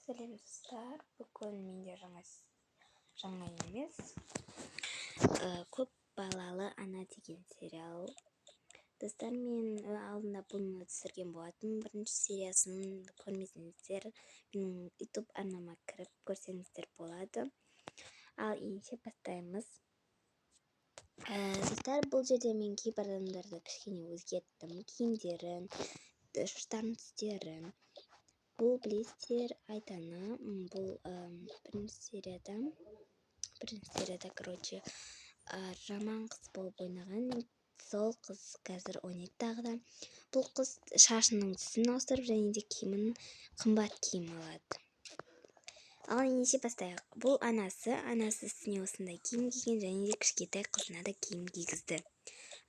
Сәлем достар, бүгін менде жаңа емес, көп балалы ана деген сериал. Достар, мен алдында бұны түсірген болатын, бірінші сериясын көрмесеңіздер, менің YouTube арнама кіріп көрсеңіздер болады. Ал ендеше бастаймыз. Достар, бұл жерде мен кейбір адамдарды кішкене өзгерттім, киімдерін, шаштарын түстерін. Бұл білесіздер, Айтана, бұл бірінші серияда, короче, жаман қыз болып ойнаған. Сол қыз қазір ойнайды тағы да. Бұл қыз шашының түсін ауыстырып, және де киімін қымбат киім алады. Ал ендеше бастайық. Бұл анасы үстіне осындай киім киген, және де кішкентай қызына да киім кигізді.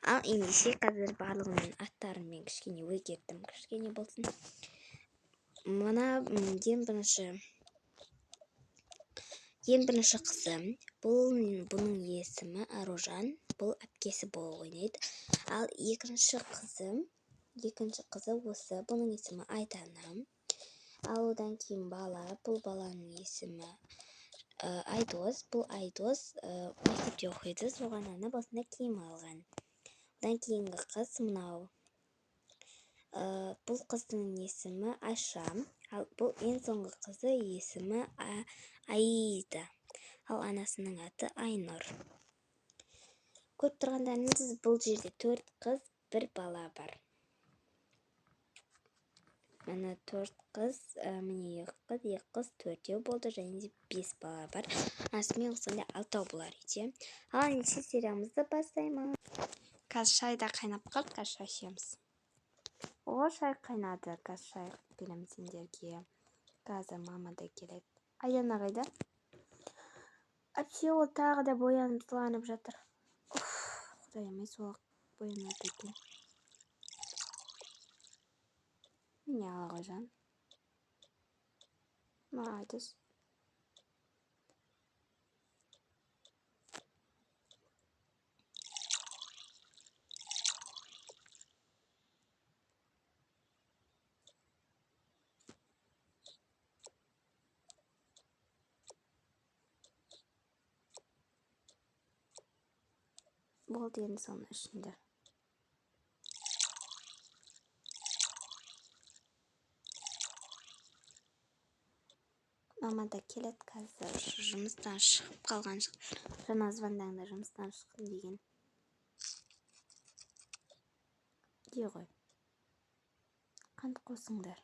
Ал ендеше қазір барлығының аттарын мен кішкене өзгерттім, кішкене болсын. Мына ең бірінші қызы, бұның есімі Аружан, бұл әпкесі болып ойнайды. Ал екінші қызы осы, бұның есімі Айтана. Ал одан кейін бала, бұл баланың есімі Айдос, бұл Айдос мектепте оқиды, соған арнап осындай киім алған. Одан кейінгі қыз мынау. Бұл қыздың есімі Айша, ал бұл ең соңғы қызы есімі Аида, ал анасының аты Айнұр. Көріп тұрғандарыңыз, бұл жерде 4 қыз, 1 бала бар. Міне 4 қыз, міне 2 қыз, 2 қыз, 4 болды, және де 5 бала бар. Анасымен қосқанда 6 болар еді. Ал ендеше сериямызды бастаймыз. Қазір шай да қайнап қалды, қазір шай ішеміз. Шай қайнады, қазір шай беремін сендерге. Қазір мама да келеді. Айдана қайда? Әпше, ол тағы да боянып сыланып жатыр. Құдайым, сол боянады екен. Не алға жан? Айдос. Болды енді соны ішінде. Мама да келеді қазір, жұмыстан шығып қалған шығар. Жаңа звондаңда жұмыстан шықтым деген. Де ғой. Қант қосыңдар.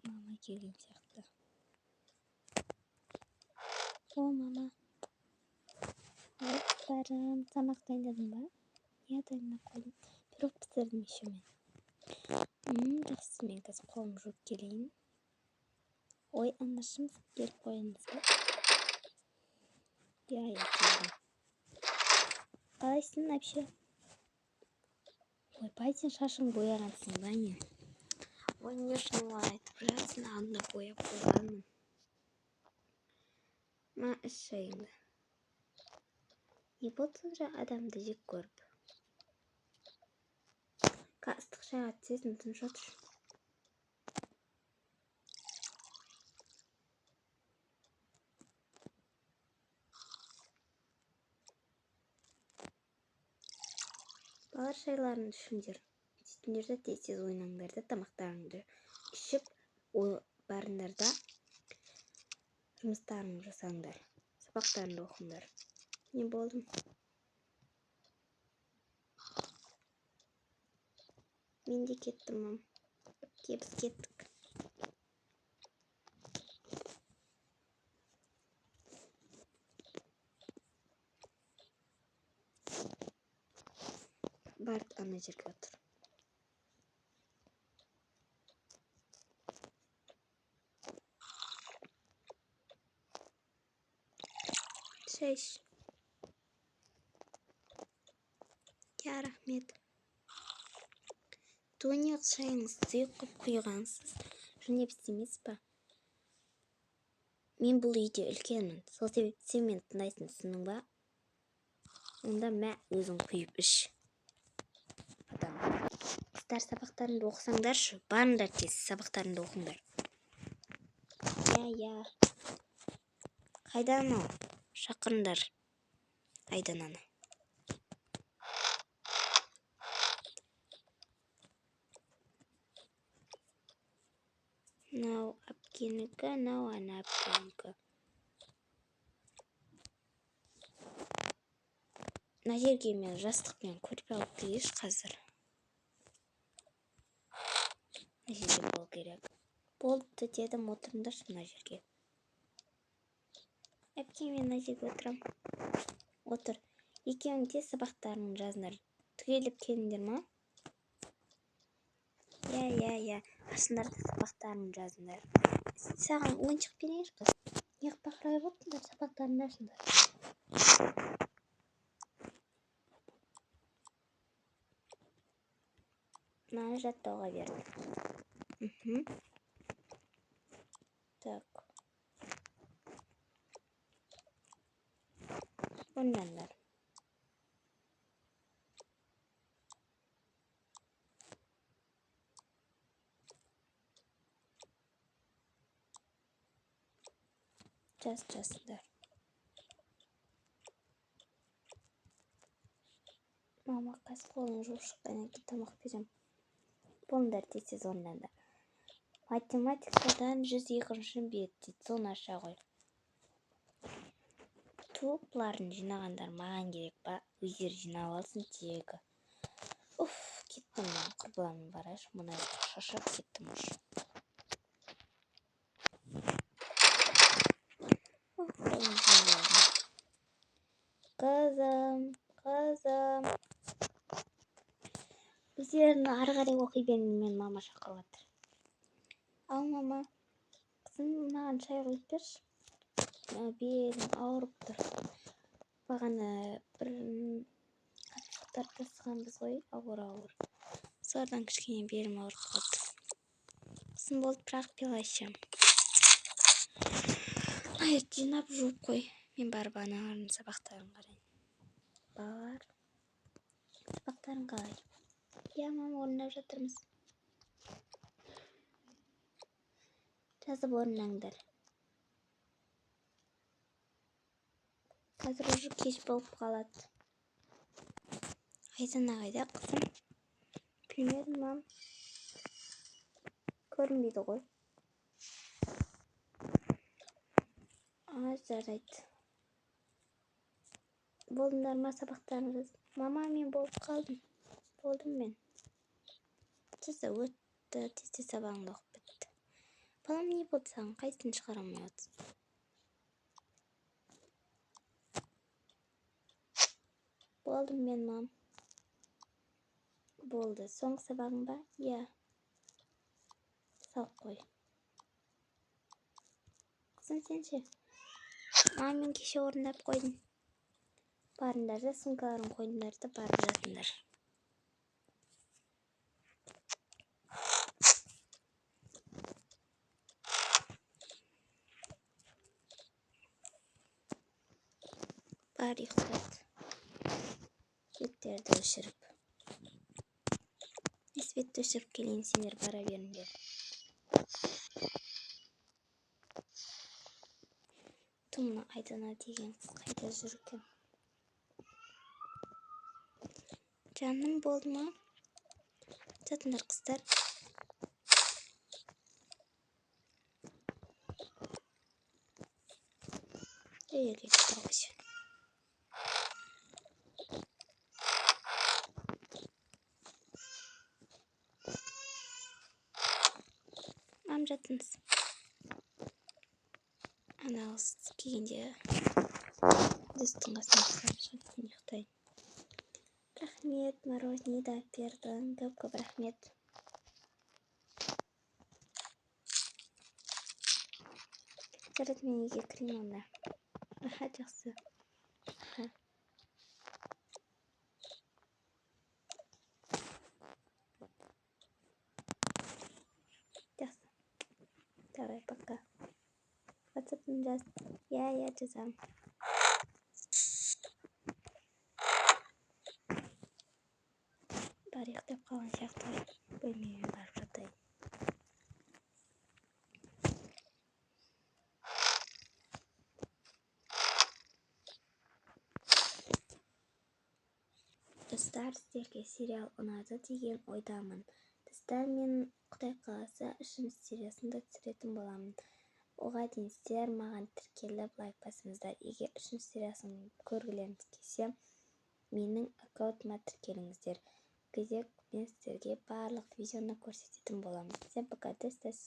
Мама келген сияқты. Мама. Барым, тамақ дайындадың ба? Иә, дайындап қойдым. Пирог пісірдім еще мен. Жақсы, мен қазір қолым жуып келейін. Ой, анашым, келіп қойыңыз ба? Я келдім. Қалайсың, әпше? Ойбай, сен шашың бояғансың ба не? Ой, не үшін олай айтып жатсың, алдында бояп қойғанмын. Ма, іш шайыңды. Не болды сонша адамды жек көріп? Ыстық шайға тізесін тыныш отыр. Балар шайларын ішіңдер. Сөйтіңдер де тез ойнаңдар да тамақтарыңды ішіп, барыңдар да жұмыстарыңды жасаңдар. Сабақтарыңды оқыңдар. Не болды? Мен де кеттім. Біз кеттік. Барып ана жерге отыр. Шай іш. Я, рахмет. Тониық шайыңыз сұйық қып құйғансыз. Жөнеп істемес па? Мен бұл үйде үлкенмін. Сол себепті сен мені тыңдайсың, түсіндің ба? Онда мә өзің құйып іш. Адам. Қыздар, сабақтарыңды оқысаңдаршы. Барыңдар тез, сабақтарыңды оқыңдар. Я. Қайда анау? Шақырыңдар Айдананы. Мынау әпкенікі, мынау ана әпкенікі. Мына жерге мен жастықпен көрпе алып келейінші қазір. Мына жерге болу керек. Болды дедім, отырыңдаршы мына жерге. Әпке, мен мына жерге отырам. Отыр. Екеуің де сабақтарыңды жазыңдар. Түгеліп келіңдер ма? Я. Ашыңдар да сабақтарыңды жазыңдар. Саған ойыншық берейінші қыз. Неғып бақырайып отырсыңдар, сабақтарыңды ашыңдар. Мынаны жаттауға бердім. Так. Ойнаңдар. Жазыңдар. Мама, қас қолын жуып шыққаннан кейін тамақ берем. Болыңдар тез орнаңдар. Математикадан 102-ші бет дейді, соны аша ғой. Бұларын жинағандар маған керек па? Өздері жинап алсын тегі. Кеттім мен, құрбылармен барайшы, мұнай шашап кеттім ұш. Қызым. Өздерін ары қарай оқи беріңдер, мен мама шақырып жатыр. Ал мама, қызым, маған шай құйып берші. Белім ауырып тұр. Бағана бір қатшықтар тасығанбыз ғой, ауыр. Солардан кішкене белім ауырып қалды. Қызым, болды, бірақ пилайшы. Жинап жуып қой. Мен барып аналардың сабақтарын қарайын. Балалар, сабақтарын қалай? Я, мама, орындап жатырмыз. Жазып орындаңдар. Қазір уже кеш болып қалады. Айдана қайда, қызым? Білмедім, мам. Көрінбейді ғой. Жарайды. Болдыңдар ма сабақтарыңыз? Мама, мен болып қалдым. Болдым мен. Тізі өтті, тезде сабағыңды оқып бітті. Балам, не болды саған? Қайсысын шығарамай отырсың? Болдым мен, мам. Болды. Соңғы сабағың ба? Я. Сау қой. Қызым, сен ше? Мен кеше орындап қойдым. Барыңдар да сумкаларын қойыңдар да барып жатыңдар. Бар, ұйықтат. Светтерді өшіріп. Светті өшіріп келейін, сендер бара беріңдер. Тұмна Айдана деген қыз қайда жүр екен? Жаным, болды ма? Жатыңдар қыздар. Үйге кетті. Мам, жатыңыз. Ана қыз келгенде достың қасына шығып ұйықтайын. Рахмет, мороженое да бердің. Көп рахмет. Жарайды, мен үйге кірейін онда. Жақсы. Жақсы. Давай, пока. жазып жаз. Иә, жазамын. Бар ұйықтап қалған сияқты. Бөлмеме барып жатайын. Достар, сіздерге сериал ұнады деген ойдамын. Достар, мен Құдай қаласа 3-ші сериясын да түсіретін боламын. Оған дейін сіздер маған тіркеліп лайк басыңыздар. Егер 3-ші сериясын көргілеріңіз келсе, менің аккаунтыма тіркеліңіздер. Кезек мен сіздерге барлық видеоны көрсететін боламын. Всем пока, достар.